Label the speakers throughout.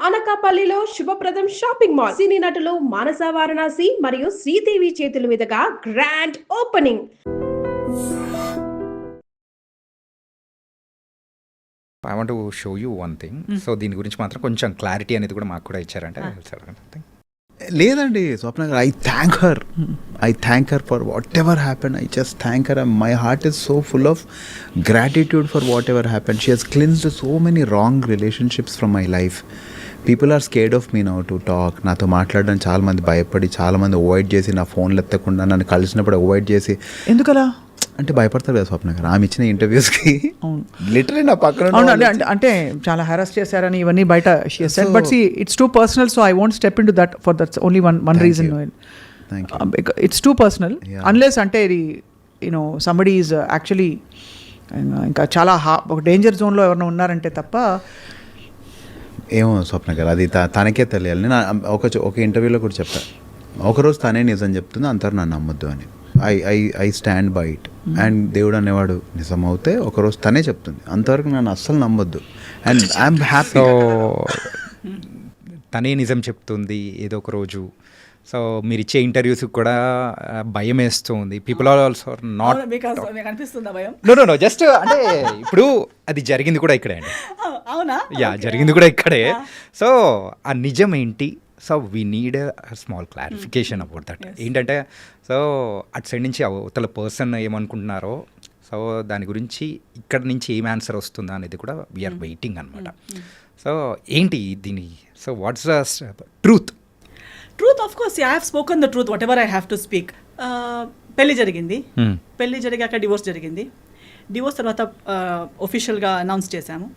Speaker 1: అనకాపల్లిలో శుభప్రదం shopping mall. సినీ నటులు మానస వారణాసి మరియు శ్రీదేవి చేతుల మీదుగా grand opening.
Speaker 2: I want to show you one thing. So దీని గురించి మాత్రం కొంచెం క్లారిటీ అనేది కూడా మాకు కూడా ఇచ్చారంటే
Speaker 3: లేదండి స్వప్న గారు, I thank her for whatever happen. I just thank her. My heart is so full of gratitude for whatever happen. She has cleansed so many wrong relationships from my life. People are scared of me now to talk. నాతో మాట్లాడడం చాలామంది భయపడి, చాలామంది avoid చేసి, నా ఫోన్లు ఎత్తకుండా నన్ను కలిసినప్పుడు అవాయిడ్ చేసి.
Speaker 4: ఎందుకలా
Speaker 3: అంటే భయపడతారు కదా స్వప్న గారు, ఆమె ఇచ్చిన ఇంటర్వ్యూస్కి. లిటరలీ నా పక్కన
Speaker 4: అంటే చాలా హెరాస్ చేశారని ఇవన్నీ బయట but see it's too personal, so I won't step in to that for that's only one reason. It's too personal unless అంటే ఇది యూనో సంబడీ ఈజ్ యాక్చువల్లీ ఇంకా చాలా ఒక డేంజర్ జోన్లో ఎవరైనా ఉన్నారంటే తప్ప.
Speaker 3: ఏమో స్వప్న గారు, అది తనకే తెలియాలి. నేను ఒక ఇంటర్వ్యూలో కూడా చెప్పాను, ఒకరోజు తనే నిజం చెప్తుంది, అంతరు నన్ను నమ్మొద్దు అని. I stand by it. And దేవుడు అనేవాడు నిజం అవుతే ఒకరోజు తనే చెప్తుంది, అంతవరకు నన్ను అస్సలు నమ్మొద్దు. And I'm happy.
Speaker 2: సో తనే నిజం చెప్తుంది ఏదో ఒక రోజు. సో మీరు ఇచ్చే ఇంటర్వ్యూస్ కూడా భయం వేస్తుంది. People are also not know just అంటే ఇప్పుడు అది జరిగింది కూడా ఇక్కడే అండి.
Speaker 4: అవునా?
Speaker 2: యా, జరిగింది కూడా ఇక్కడే. సో ఆ నిజం ఏంటి? So we need small clarification about that. ఏంటంటే సో అటు సైడ్ నుంచి అవతల పర్సన్ ఏమనుకుంటున్నారో, సో దాని గురించి ఇక్కడ నుంచి ఏం ఆన్సర్ వస్తుందా అనేది కూడా వీఆర్ వెయిటింగ్ అనమాట. సో ఏంటి దీని, so what's the truth?
Speaker 5: Of course I have spoken the truth whatever I have to speak. పెళ్లి జరిగింది, పెళ్లి జరిగాక డివోర్స్ జరిగింది. డివోర్స్ తర్వాత ఒఫిషియల్గా అనౌన్స్ చేశాము.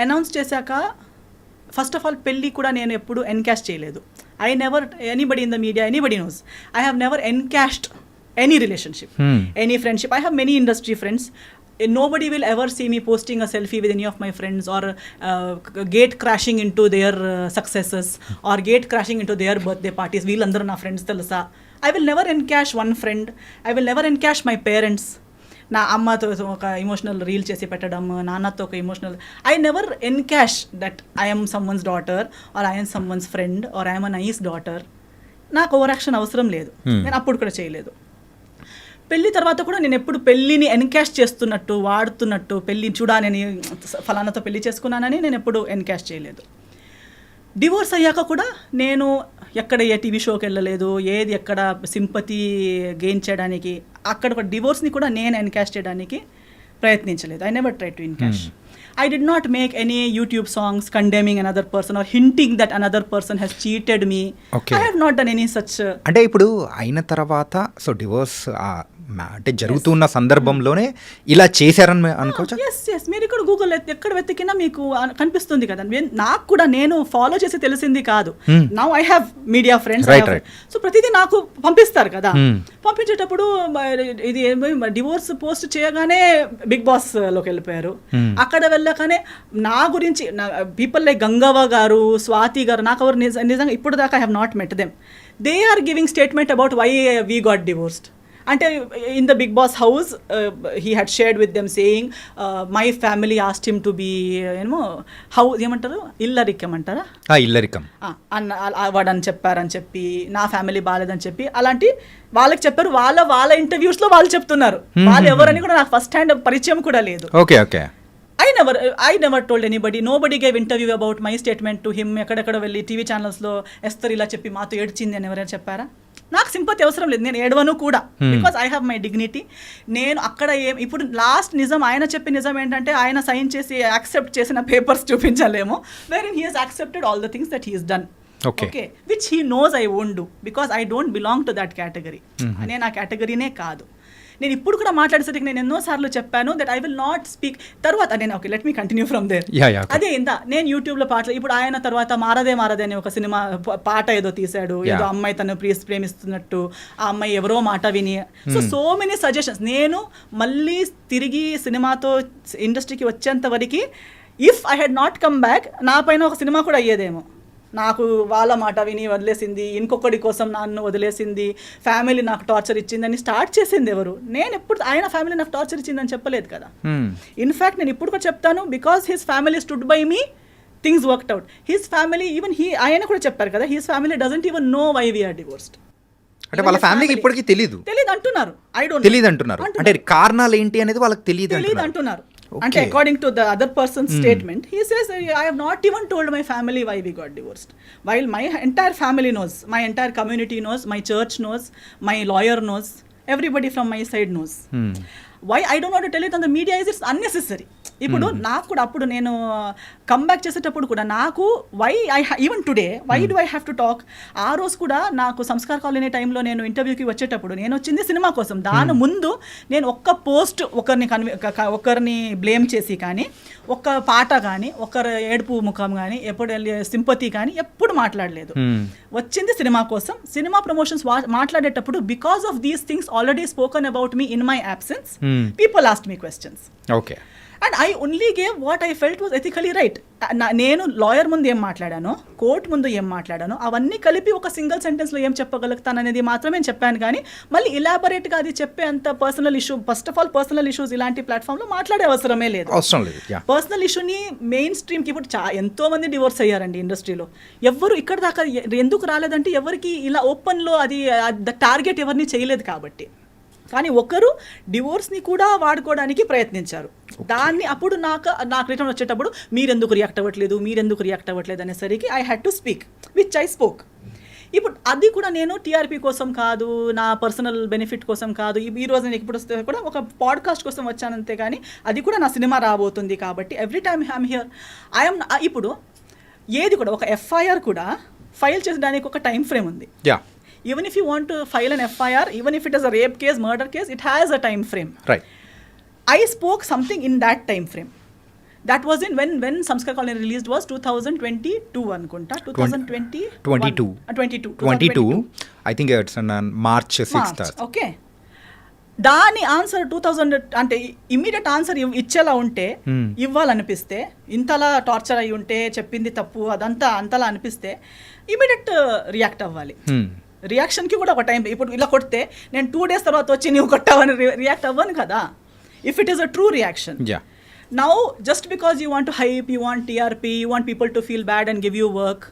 Speaker 5: అనౌన్స్ చేశాక ఫస్ట్ ఆఫ్ ఆల్ పెళ్ళి కూడా నేను ఎప్పుడు ఎన్కాష్ చేయలేదు. I never, anybody in the media, anybody knows, I have never encashed any relationship, any friendship. I have many industry friends. Nobody will ever see me posting a selfie with any of my friends or gate crashing into their successes or gate crashing into their birthday parties. వీళ్ళందరూ నా friends తెలుసా. I will never encash one friend. I will never encash my parents. నా అమ్మతో ఒక emotional reel చేసి పెట్టడం, నాన్నతో ఒక emotional. I never encash that I'm someone's daughter or I'm someone's friend or I'm a nice daughter. నాకు over action అవసరం లేదు, నేను అప్పుడు కూడా చేయలేదు. పెళ్ళి తర్వాత కూడా నేను ఎప్పుడు పెళ్ళిని ఎన్కాష్ చేస్తున్నట్టు, వాడుతున్నట్టు, పెళ్ళి చూడా నేను ఫలానాతో పెళ్లి చేసుకున్నానని నేను ఎప్పుడు ఎన్కాష్ చేయలేదు. డివోర్స్ అయ్యాక కూడా నేను ఎక్కడ ఏ టీవీ షోకి వెళ్ళలేదు, ఏది ఎక్కడ సింపతి గెయిన్ చేయడానికి, అక్కడ ఒక డివోర్స్ని కూడా నేను ఎన్కాష్ చేయడానికి ప్రయత్నించలేదు. I never try to encash. I did not make any YouTube songs condemning another person or hinting that another person has cheated me.
Speaker 2: Okay.
Speaker 5: I have not done any such.
Speaker 2: అంటే ఇప్పుడు అయిన తర్వాత so divorce అంటే జరుగుతున్న సందర్భంలోనే ఇలా చేశారని అనుకోవచ్చు.
Speaker 5: ఎస్ మీరు ఇక్కడ గూగుల్ ఎక్కడ వెతికినా మీకు కనిపిస్తుంది కదా. నాకు కూడా నేను ఫాలో చేసి తెలిసింది కాదు. Now I have media friends, so ప్రతిదీ నాకు పంపిస్తారు కదా. పంపించేటప్పుడు ఇది డివోర్స్ పోస్ట్ చేయగానే బిగ్ బాస్ లోకి వెళ్ళిపోయారు. అక్కడ వెళ్ళగానే నా గురించి పీపుల్ లైక్ గంగవ్వ గారు, స్వాతి గారు, నాకు ఎవరు నిజంగా ఇప్పుడు దాకా I have not met them. They are giving statement about why we got divorced. అంటే in the Bigg Boss house he had shared with them saying my family asked him to be ఏమో house ఏమంటారు, ఇల్లరికం అంటారా,
Speaker 2: ఇల్లరికం
Speaker 5: వాడని చెప్పారని చెప్పి, నా ఫ్యామిలీ బాగాలేదని చెప్పి, అలాంటి వాళ్ళకి చెప్పారు. వాళ్ళ ఇంటర్వ్యూస్లో వాళ్ళు చెప్తున్నారు. వాళ్ళు ఎవరని కూడా నాకు ఫస్ట్ హ్యాండ్ పరిచయం కూడా లేదు.
Speaker 2: Okay okay.
Speaker 5: I never told anybody. Nobody gave interview about my statement to him. ఎక్కడెక్కడ వెళ్ళి టీవీ ఛానల్స్లో ఎస్తర్ ఇలా చెప్పి మాతో ఏడ్చింది అని ఎవరైనా చెప్పారా? నాకు సింపతి అవసరం లేదు, నేను ఏడవను కూడా. Because I have my dignity. నేను అక్కడ ఇప్పుడు లాస్ట్ నిజం, ఆయన చెప్పిన నిజం ఏంటంటే ఆయన సైన్ చేసి యాక్సెప్ట్ చేసిన పేపర్స్ చూపించలేము, wherein he he's accepted all the things that he he's done. Okay, which he knows I won't do because I don't belong to that category. నేను ఆ కేటగిరీనే కాదు. నేను ఇప్పుడు కూడా మాట్లాడేసరికి నేను ఎన్నోసార్లు చెప్పాను that I will not speak. తర్వాత నేను okay let me continue from there. అదే నేను యూట్యూబ్లో పాటలు, ఇప్పుడు ఆయన తర్వాత మారదే అని ఒక సినిమా పాట ఏదో తీశాడు, ఏదో అమ్మాయి తను ప్రేమిస్తున్నట్టు, ఆ అమ్మాయి ఎవరో మాట విని, సో మెనీ సజెషన్స్. నేను మళ్ళీ తిరిగి సినిమాతో ఇండస్ట్రీకి వచ్చేంత వరకు if I had not come back, నా పైన ఒక సినిమా కూడా అయ్యేదేమో. నాకు వాళ్ళ మాట విని వదిలేసింది, ఇంకొకటి కోసం నన్ను వదిలేసింది, ఫ్యామిలీ నాకు టార్చర్ ఇచ్చిందని స్టార్ట్ చేసింది ఎవరు? నేను ఎప్పుడు ఆయన ఫ్యామిలీ నాకు టార్చర్ ఇచ్చిందని చెప్పలేదు కదా. ఇన్ఫ్యాక్ట్ నేను ఇప్పుడు కూడా చెప్తాను, because his family stood by me, things worked out. His family even ఆయన కూడా చెప్పారు కదా, his family doesn't even know why we are divorced.
Speaker 2: అంటే వాళ్ళ ఫ్యామిలీకి ఇప్పటికీ తెలియదు
Speaker 5: అంటున్నారు. ఐ డోంట్
Speaker 2: తెలియదు అంటున్నారు. అంటే కారణాలు ఏంటి అనేది వాళ్ళకి తెలియదు
Speaker 5: అంటున్నారు. అంటే according to the other person statement, he says I have not even told my family why we got divorced, while my entire family knows, my entire community knows, my church knows, my lawyer knows, everybody from my side knows. Why I don't want to tell it on the media is it's unnecessary. ఇప్పుడు నాకు కూడా అప్పుడు నేను comeback చేసేటప్పుడు కూడా నాకు why even today why do I have to talk. ఆ రోజు కూడా నాకు సంస్కార్ కాలనీ టైంలో నేను ఇంటర్వ్యూకి వచ్చేటప్పుడు నేను వచ్చింది సినిమా కోసం. దాని ముందు నేను ఒక్క పోస్ట్ ఒకరిని బ్లేమ్ చేసి కానీ, ఒక్క పాట కానీ, ఒకరి ఏడుపు ముఖం కానీ, ఎప్పుడు సింపతి కానీ ఎప్పుడు మాట్లాడలేదు. వచ్చింది సినిమా కోసం. సినిమా ప్రమోషన్స్ మాట్లాడేటప్పుడు because of these things already spoken about me in my absence, people asked me questions.
Speaker 2: Okay.
Speaker 5: And I only gave what I felt was ethically right. నేను లాయర్ ముందు ఏం మాట్లాడానో, court ముందు ఏం మాట్లాడానో అవన్నీ కలిపి ఒక సింగిల్ సెంటెన్స్లో ఏం చెప్పగలుగుతాను అనేది మాత్రమే చెప్పాను. కానీ మళ్ళీ ఇలాబొరేట్గా అది చెప్పే అంత personal issue, first of all personal issues ఇలాంటి ప్లాట్ఫామ్లో మాట్లాడే అవసరమే లేదు. పర్సనల్ ఇష్యూని మెయిన్ స్ట్రీమ్కి ఇప్పుడు ఎంతో మంది డివోర్స్ అయ్యారండి ఇండస్ట్రీలో. ఎవరు ఇక్కడ దాకా ఎందుకు రాలేదంటే ఎవరికి ఇలా ఓపెన్లో అది టార్గెట్ ఎవరిని చేయలేదు కాబట్టి. కానీ ఒకరు డివోర్స్ని కూడా వాడుకోవడానికి ప్రయత్నించారు. దాన్ని అప్పుడు నాకు రిటర్న్ వచ్చేటప్పుడు మీరెందుకు రియాక్ట్ అవ్వట్లేదు అనేసరికి I had to speak which I spoke. ఇప్పుడు అది కూడా నేను టీఆర్పీ కోసం కాదు, నా పర్సనల్ బెనిఫిట్ కోసం కాదు. ఈ రోజు నేను ఇప్పుడు వస్తే కూడా ఒక పాడ్కాస్ట్ కోసం వచ్చానంతే, కానీ అది కూడా నా సినిమా రాబోతుంది కాబట్టి ఎవ్రీ టైమ్ ఐఎమ్ హియర్. ఇప్పుడు ఏది కూడా ఒక ఎఫ్ఐఆర్ కూడా ఫైల్ చేసడానికి ఒక టైం ఫ్రేమ్ ఉంది. Even if you want to file an FIR, even if it is a rape case, murder case, it has a time frame.
Speaker 2: Right.
Speaker 5: I spoke something in that time frame. That was in when Samskar Colony released was 2022 anukunta. 2022.
Speaker 2: I think it's on March 6th.
Speaker 5: Okay. దాని answer 2000 అంటే immediate answer ఇచ్చేలా ఉంటే, ఇవ్వాలనిపిస్తే, ఇంతలా torture అయి ఉంటే, చెప్పింది తప్పు అదంతా అంతలా అనిపిస్తే ఇమ్మీడియట్ రియాక్ట్ అవ్వాలి. రియాక్షన్కి కూడా ఒక టైం. ఇప్పుడు ఇలా కొడితే నేను 2 days తర్వాత వచ్చి నువ్వు కొట్టావని రియాక్ట్ అవ్వను కదా, if it is a true reaction. Now just because you want to hype, you want TRP, you want people to feel bad and give you work,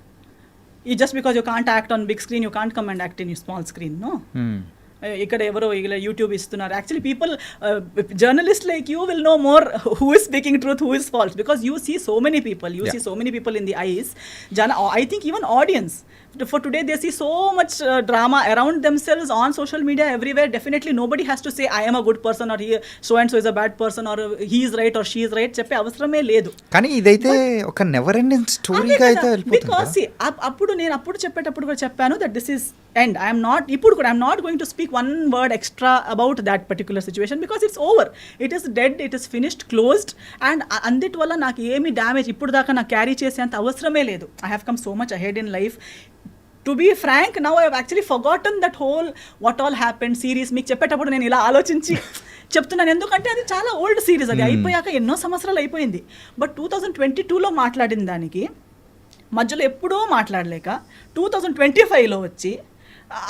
Speaker 5: just because you can't act on big screen, you can't come and act in you small screen. No, ఇక్కడ ఎవరో ఇలా YouTube ఇస్తున్నారు. Actually people, journalist like you will know more who is speaking truth, who is false, because you see so many people, see so many people in the eyes. I think even audience for today they see so much drama around themselves on social media everywhere. Definitely nobody has to say I am a good person or he so and so is a bad person or he is right or she is right చెప్పే అవసరమే లేదు.
Speaker 2: కానీ ఇదైతే ఒక never ending స్టోరీగా అయితే వెళ్ళిపోతుంది.
Speaker 5: Because అప్పుడు నేను చెప్పేటప్పుడు కూడా చెప్పాను that this is end. I am not going to speak one word extra about that particular situation because it's over. It is dead, it is finished, closed, and అందుటి వల్ల నాకు ఏమి డ్యామేజ్ ఇప్పుడు దాకా నాకు క్యారీ చేసేంత అవసరమే లేదు. I have come so much ahead in life. To be frank, now I have actually forgotten that whole what all happened series. మీకు చెప్పేటప్పుడు నేను ఇలా ఆలోచించి చెప్తున్నాను, ఎందుకంటే అది చాలా ఓల్డ్ సిరీస్, అది అయిపోయాక ఎన్నో సంవత్సరాలు అయిపోయింది. బట్ 2022లో మాట్లాడిన దానికి మధ్యలో ఎప్పుడూ మాట్లాడలేక 2025లో వచ్చి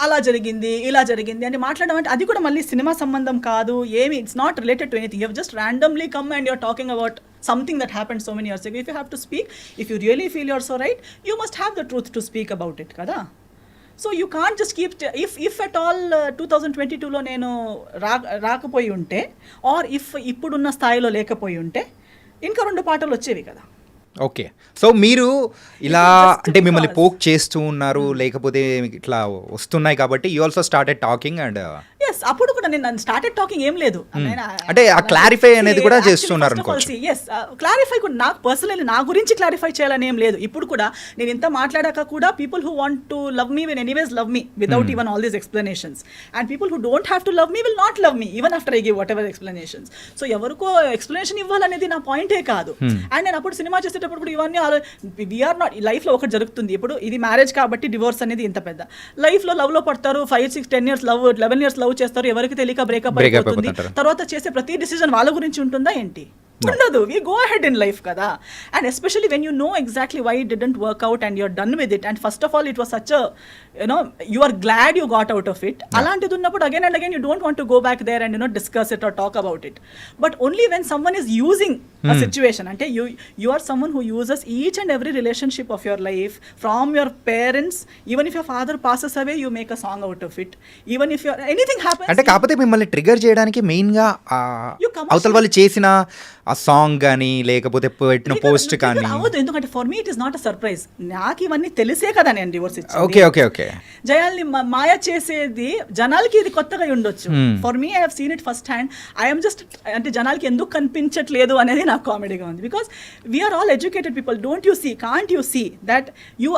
Speaker 5: అలా జరిగింది ఇలా జరిగింది అని మాట్లాడడం అంటే అది కూడా మళ్ళీ సినిమా సంబంధం కాదు ఏమి. It's not related to anything. You have just randomly come and you're talking about something that happened so many years ago. If you have to speak, if you really feel you're so right, you must have the truth to speak about it kada. So you can't just keep if at all 2022లో నేను రాకపోయి ఉంటే or if ఇప్పుడున్న స్థాయిలో లేకపోయి ఉంటే ఇంకా 2 పాటలు వచ్చేవి కదా.
Speaker 2: ఓకే, సో మీరు ఇలా అంటే మిమ్మల్ని పోక్ చేస్తూ ఉన్నారు, లేకపోతే ఇట్లా వస్తున్నాయి కాబట్టి you also started talking and
Speaker 5: yes అప్పుడు కూడా నేను స్టార్టెడ్ టాకింగ్ ఏం లేదు,
Speaker 2: అంటే ఆ క్లారిఫై అనేది కూడా చేస్తున్నారు అనుకోవచ్చు.
Speaker 5: ఎస్ క్లారిఫై కూడా నాకు పర్సనల్లీ నా గురించి క్లారిఫై చేయాలని ఏం లేదు. ఇప్పుడు కూడా నేను ఇంత మాట్లాడాక కూడా people who want to love me will anyways love me without even all these explanations, and people who don't have to love me will not love me even after I give what ever explanations. So ఎవరికో explanation ఇవ్వాలనేది నా పాయింటే కాదు. And నేను అప్పుడు cinema చేసేటప్పుడు కూడా ఇవన్నీ వీఆర్ నాట్, లైఫ్లో ఒకటి జరుగుతుంది. ఇప్పుడు ఇది మ్యారేజ్ కాబట్టి డివోర్స్ అనేది ఇంత పెద్ద, లైఫ్లో లవ్లో పడతారు, 5, 6, 10 years లవ్, 11 years లవ్ చేస్తారు, ఎవరికి తెలియక బ్రేకప్ అయిపోతుంది. తర్వాత చేసే ప్రతి డిసిజన్ వాళ్ళ గురించి ఉంటుందా ఏంటి? ఉండదు. We go ahead in life కదా. And especially when you know exactly why it didn't work out and you're done with it and first of all it was such you are glad you got out of it. అలాంటిది ఉన్నప్పుడు again and again you don't want to go back there and discuss it or talk about it. But only when someone is using a situation, అంటే you are someone who uses each and every relationship of your life, from your parents, even if your father passes away you make a song out of it, even if anything happens.
Speaker 2: అంటే కాకపోతే మిమ్మల్ని trigger చేయడానికి మెయిన్గా అవతల వాళ్ళు చేసిన ఆ song కానీ లేకపోతే పెట్టిన పోస్ట్ కానీ
Speaker 5: అవదు. ఎందుకంటే for me it is not a surprise. నాకు ఇవన్నీ తెలిసే కదా నేను డివోర్స్ ఇచ్చింది.
Speaker 2: ఓకే ఓకే ఓకే
Speaker 5: జయాల్ని మాయ చేసేది జనాలకి ఇది కొత్తగా ఉండొచ్చు. For me I have seen it first hand. I'm just అంటే జనాలకి ఎందుకు కనిపించట్లేదు అనేది నాకు కామెడీగా ఉంది. Because we're all educated people. Don't you see, can't you see that you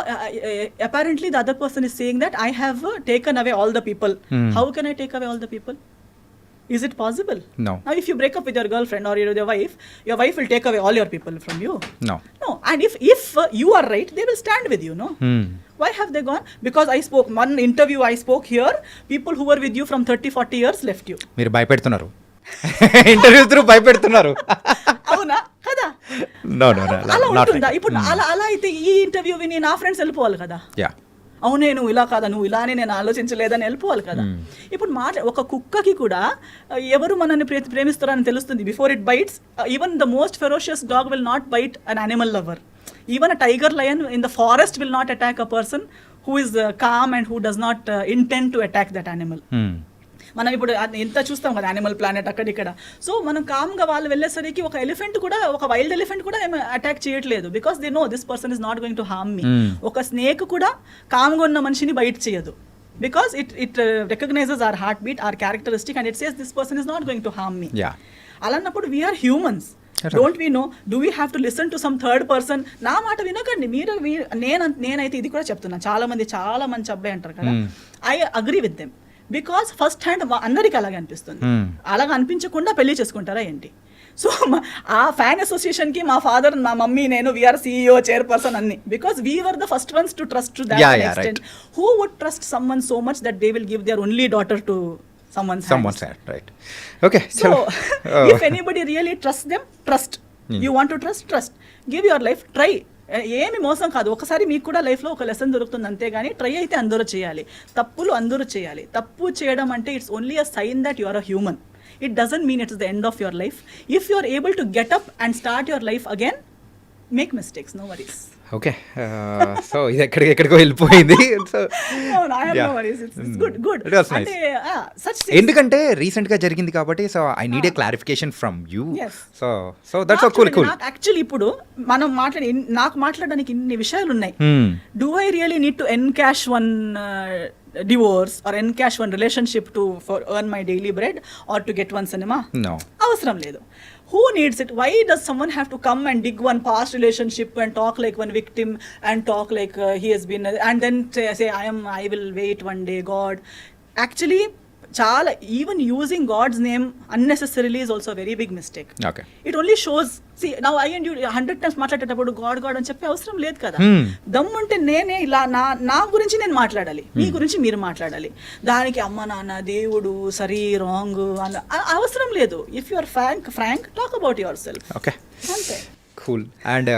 Speaker 5: apparently the other person is saying that I have taken away all the people. How can I take away all the people? Is it possible?
Speaker 2: No.
Speaker 5: Now if you break up with your girlfriend or your wife will take away all your people from you.
Speaker 2: No.
Speaker 5: And if you are right, they will stand with you, no? Why have they gone? Because I spoke one interview I spoke here, people who were with you from 30-40 years left you.
Speaker 2: మీరు భయపెడుతున్నారు, interview through భయపెడుతున్నారు.
Speaker 5: అవునా కదా?
Speaker 2: No no
Speaker 5: అలా ఉంటుందా? ఇప్పుడు అలా అయితే ఈ interview విని నా ఫ్రెండ్స్ వెళ్ళిపోవాలి కదా.
Speaker 2: యా,
Speaker 5: అవునే నువ్వు ఇలా కాదా, నువ్వు ఇలానే నేను ఆలోచించలేదని వెళ్ళిపోవాలి కదా. ఇప్పుడు ఒక కుక్కకి కూడా ఎవరు మనల్ని ప్రేమిస్తారని తెలుస్తుంది before it bites. Even the most ferocious dog will not bite an animal lover. Even a tiger lion in the forest will not attack a person who is calm and who does not intend to attack that animal. మనం ఇప్పుడు ఎంత చూస్తాం కదా animal planet అక్కడిక్కడ. So మనం కామ్గా వాళ్ళు వెళ్ళేసరికి ఒక ఎలిఫెంట్ కూడా, ఒక వైల్డ్ ఎలిఫెంట్ కూడా ఏమి అటాక్ చేయట్లేదు. Because they know this person is not going to harm me. ఒక స్నేక్ కూడా కామ్గా ఉన్న మనిషిని బైట్ చేయదు. Because it recognizes our heart beat, our characteristic and it says this person is not going to harm me. అలాన్నప్పుడు we are humans. Don't we know, do we have to listen to some third person? నా మాట వినకండి మీరు. నేనైతే ఇది కూడా చెప్తున్నాను, చాలా మంచి అబ్బాయి అంటారు కదా, I agree with them. Because first hand అందరికీ అలాగే అనిపిస్తుంది. అలాగ అనిపించకుండా పెళ్లి చేసుకుంటారా ఏంటి? సో ఆ ఫ్యాన్ అసోసియేషన్కి మా ఫాదర్, మా మమ్మీ, నేను వీఆర్ CEO, చైర్పర్సన్ అన్ని. Because we were the first ones to trust to that extent. Who would trust someone so much that they will give their only daughter to someone's hand,
Speaker 2: right? Okay,
Speaker 5: so if anybody really trusts them, trust. You want to trust. Give your life, try. ఏమి మోసం కాదు. ఒకసారి మీకు కూడా లైఫ్లో ఒక lesson దొరుకుతుంది, అంతేగాని ట్రై అయితే అందరూ చేయాలి, తప్పులు అందరూ చేయాలి. తప్పు చేయడం అంటే it's only a sign that you are a human. It doesn't mean it's the end of your life. If you are able to get up and start your life again, make mistakes, no worries.
Speaker 2: Okay, so ఇది ఎక్కడికో వెళ్ళిపోయింది. So ఎందుకంటే recent గా జరిగింది కాబట్టి, so I need a clarification from you. So that's cool.
Speaker 5: Actually ఇప్పుడు మనం నాకు మాట్లాడడానికి ఇన్ని విషయాలు ఉన్నాయి. Do I really need to encash one divorce or encash one relationship for earn my daily bread or to get one cinema?
Speaker 2: No.
Speaker 5: Avasram ledu. Who needs it? Why does someone have to come and dig one past relationship and talk like one victim and talk like he has been and then say I will wait one day, God? Actually, చాలా even using God's name unnecessarily is also very big mistake. It only shows, see now I and you 100 times మాట్లాడేటప్పుడు God అని చెప్పే అవసరం లేదు కదా. దమ్ముంటే నేనే ఇలా నా గురించి నేను మాట్లాడాలి, మీ గురించి మీరు మాట్లాడాలి. దానికి అమ్మ నాన్న దేవుడు సరి రాంగ్ అని అవసరం లేదు. If you are frank talk about yourself.
Speaker 2: Okay,
Speaker 5: అంతే.
Speaker 2: కూల్. అండ్